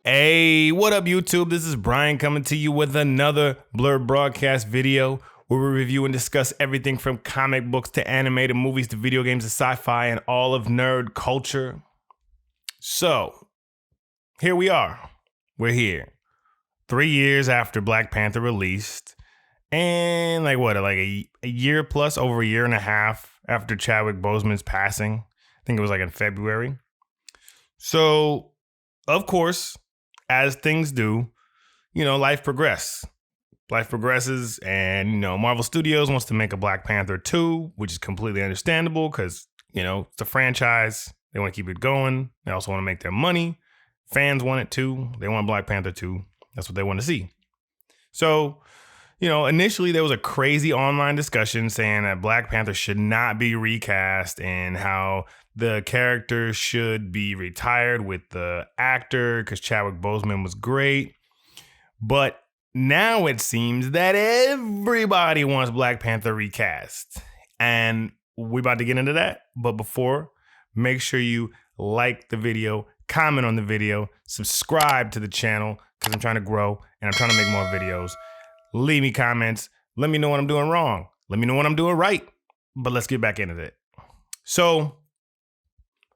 Hey, what up, YouTube? This is Brian coming to you with another Blerd broadcast video where we review and discuss everything from comic books to animated movies to video games to sci-fi and all of nerd culture. So, here we are. We're here. 3 years after Black Panther released, and a year plus, over a year and a half after Chadwick Boseman's passing. I think it was in February. So, of course, as things do, life progresses. Life progresses, and, Marvel Studios wants to make a Black Panther 2, which is completely understandable because, it's a franchise. They want to keep it going. They also want to make their money. Fans want it too. They want Black Panther 2. That's what they want to see. So, initially there was a crazy online discussion saying that Black Panther should not be recast and how the character should be retired with the actor because Chadwick Boseman was great. But now it seems that everybody wants Black Panther recast. And we're about to get into that. But before, make sure you like the video, comment on the video, subscribe to the channel because I'm trying to grow and I'm trying to make more videos. Leave me comments. Let me know what I'm doing wrong. Let me know what I'm doing right. But let's get back into it. So,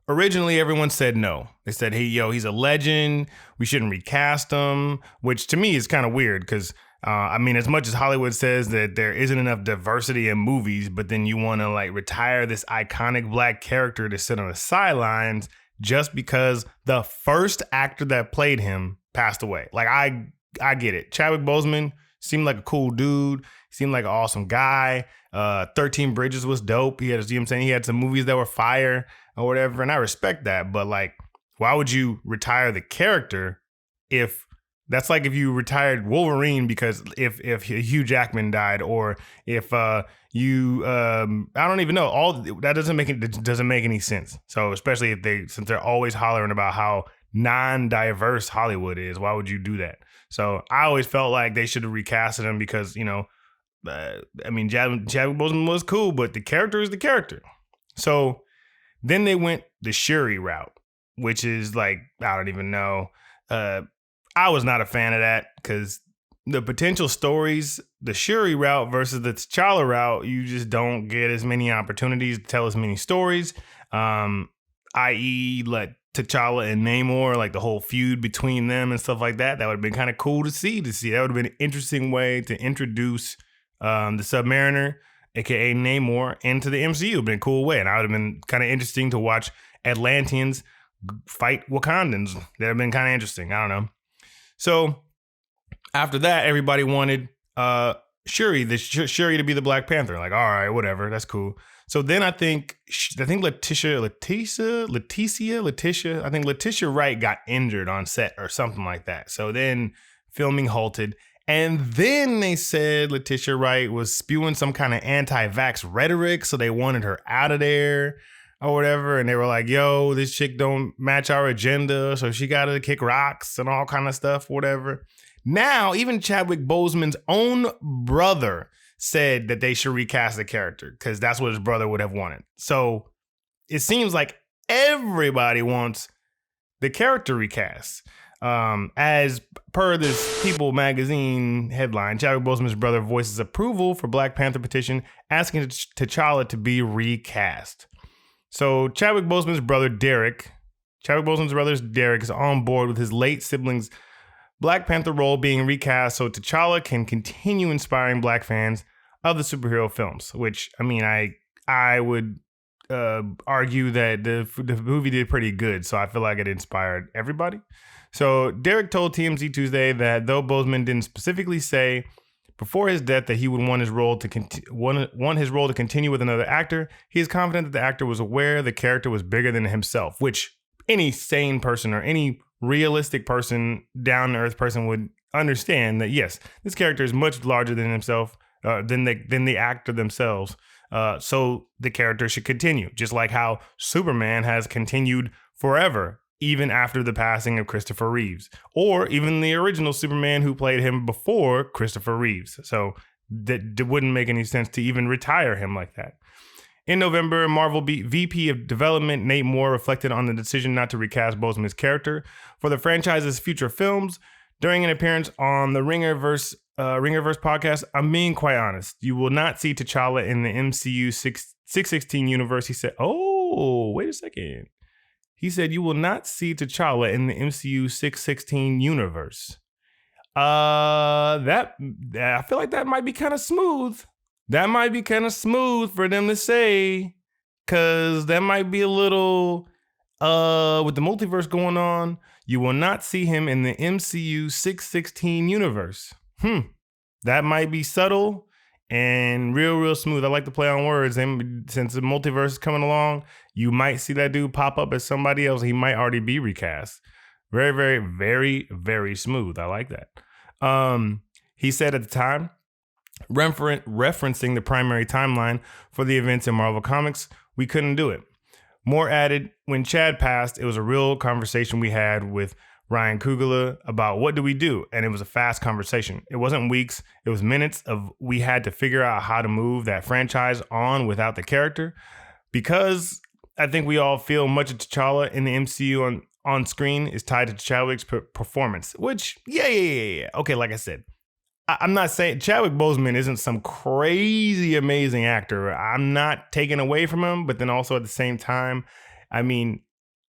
originally, everyone said no. They said, hey, he's a legend. We shouldn't recast him, which to me is kind of weird because, as much as Hollywood says that there isn't enough diversity in movies, but then you want to retire this iconic black character to sit on the sidelines just because the first actor that played him passed away. I get it. Chadwick Boseman seemed like a cool dude. Seemed like an awesome guy. 13 Bridges was dope. He had, he had some movies that were fire or whatever, and I respect that. But why would you retire the character if that's like if you retired Wolverine because if Hugh Jackman died, or if I don't even know, all that doesn't make any sense. So especially since they're always hollering about how non-diverse Hollywood is, why would you do that? So I always felt like they should have recasted him because Chadwick Boseman was cool, but the character is the character. So then they went the Shuri route, which is I don't even know. I was not a fan of that because the potential stories, the Shuri route versus the T'Challa route, you just don't get as many opportunities to tell as many stories. I.e., T'Challa and Namor, the whole feud between them and stuff like that. That would have been kind of cool to see. That would have been an interesting way to introduce the Submariner, aka Namor, into the MCU. It would have been a cool way. And that would have been kind of interesting to watch Atlanteans fight Wakandans. That would have been kind of interesting. I don't know. So after that, everybody wanted Shuri to be the Black Panther. All right, whatever, that's cool. So then I think Letitia Wright got injured on set or something like that. So then filming halted. And then they said Letitia Wright was spewing some kind of anti-vax rhetoric. So they wanted her out of there or whatever. And they were like, yo, this chick don't match our agenda. So she got to kick rocks and all kind of stuff, whatever. Now, even Chadwick Boseman's own brother said that they should recast the character because that's what his brother would have wanted. So it seems like everybody wants the character recast. As per this People magazine headline, Chadwick Boseman's brother voices approval for Black Panther petition asking T'Challa to be recast. So Chadwick Boseman's brother Derek is on board with his late sibling's Black Panther role being recast so T'Challa can continue inspiring Black fans of the superhero films, which, I would argue that the movie did pretty good, so I feel like it inspired everybody. So Derek told TMZ Tuesday that though Boseman didn't specifically say before his death that he would want his role to continue with another actor, he is confident that the actor was aware the character was bigger than himself, which any sane person or any realistic person, down-to-earth person would understand that, yes, this character is much larger than himself, than the actor themselves. So the character should continue, just like how Superman has continued forever, even after the passing of Christopher Reeves, or even the original Superman who played him before Christopher Reeves. So that wouldn't make any sense to even retire him like that. In November, Marvel VP of Development Nate Moore reflected on the decision not to recast Boseman's character for the franchise's future films. During an appearance on the Ringerverse podcast, I'm being quite honest. You will not see T'Challa in the MCU 616 universe. He said, oh, wait a second. He said, you will not see T'Challa in the MCU 616 universe. I feel like that might be kind of smooth. That might be kind of smooth for them to say, because that might be a little, with the multiverse going on, you will not see him in the MCU 616 universe. That might be subtle and real smooth. I like to play on words. And since the multiverse is coming along, you might see that dude pop up as somebody else. He might already be recast. Very smooth. I like that. He said at the time, referencing the primary timeline for the events in Marvel Comics, we couldn't do it. Moore added, when Chad passed, it was a real conversation we had with Ryan Coogler about what do we do? And it was a fast conversation. It wasn't weeks, it was minutes of we had to figure out how to move that franchise on without the character. Because I think we all feel much of T'Challa in the MCU on screen is tied to Chadwick's performance, which, yeah. Okay, like I said, I'm not saying Chadwick Boseman isn't some crazy amazing actor. I'm not taking away from him, but then also at the same time, I mean,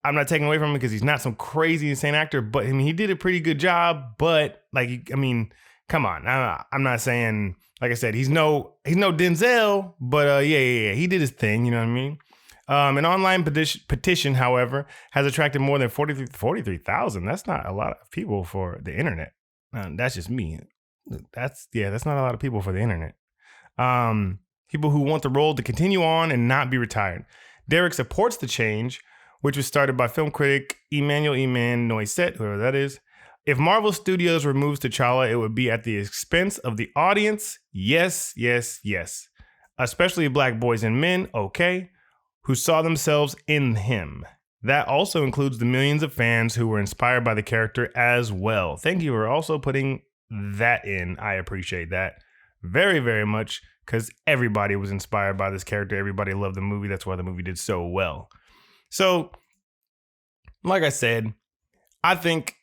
I'm not taking away from him because he's not some crazy insane actor, but I mean, he did a pretty good job. But like, I mean, come on. I'm not saying, like I said, he's no Denzel, but yeah, he did his thing. You know what I mean? An online petition, however, has attracted more than 43,000. That's not a lot of people for the internet. That's just me. That's not a lot of people for the internet. People who want the role to continue on and not be retired. Derek supports the change, which was started by film critic Emmanuel Noisette, whoever that is. If Marvel Studios removes T'Challa, it would be at the expense of the audience. Yes. Especially black boys and men, okay, who saw themselves in him. That also includes the millions of fans who were inspired by the character as well. Thank you for also putting that in. I appreciate that very much, because everybody was inspired by this character. Everybody loved the movie. That's why the movie did so well. So, like I said, I think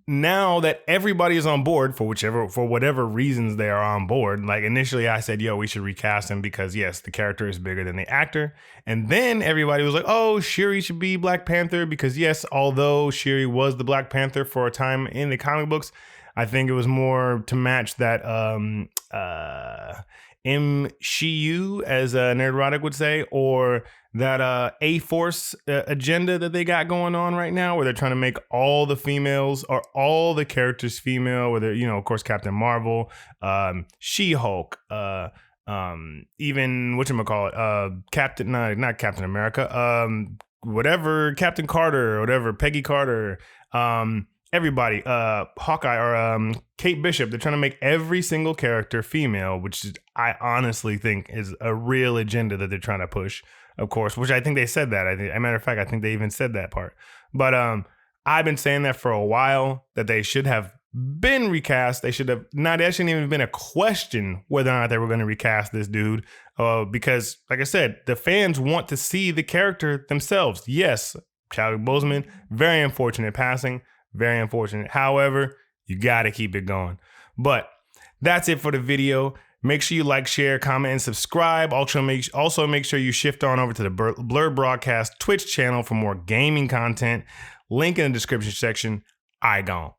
now that everybody is on board for whatever reasons they are on board, like initially I said, we should recast him because yes, the character is bigger than the actor. And then everybody was like, oh, Shuri should be Black Panther because yes, although Shuri was the Black Panther for a time in the comic books, I think it was more to match that MCU, as Nerdrotic would say, or that A-Force agenda that they got going on right now, where they're trying to make all the females or all the characters female, whether, of course, Captain Marvel, She-Hulk, even, not Captain America, whatever, Captain Carter or whatever, Peggy Carter, everybody, Hawkeye or Kate Bishop. They're trying to make every single character female, which I honestly think is a real agenda that they're trying to push, of course, which I think they said that. As a matter of fact, I think they even said that part. But I've been saying that for a while, that they should have been recast. There shouldn't even been a question whether or not they were going to recast this dude. Because, like I said, the fans want to see the character themselves. Yes, Chadwick Boseman, very unfortunate passing. Very unfortunate. However, you got to keep it going. But that's it for the video. Make sure you like, share, comment, and subscribe. Also make sure you shift on over to the Blerd Broadcast Twitch channel for more gaming content. Link in the description section. I gone.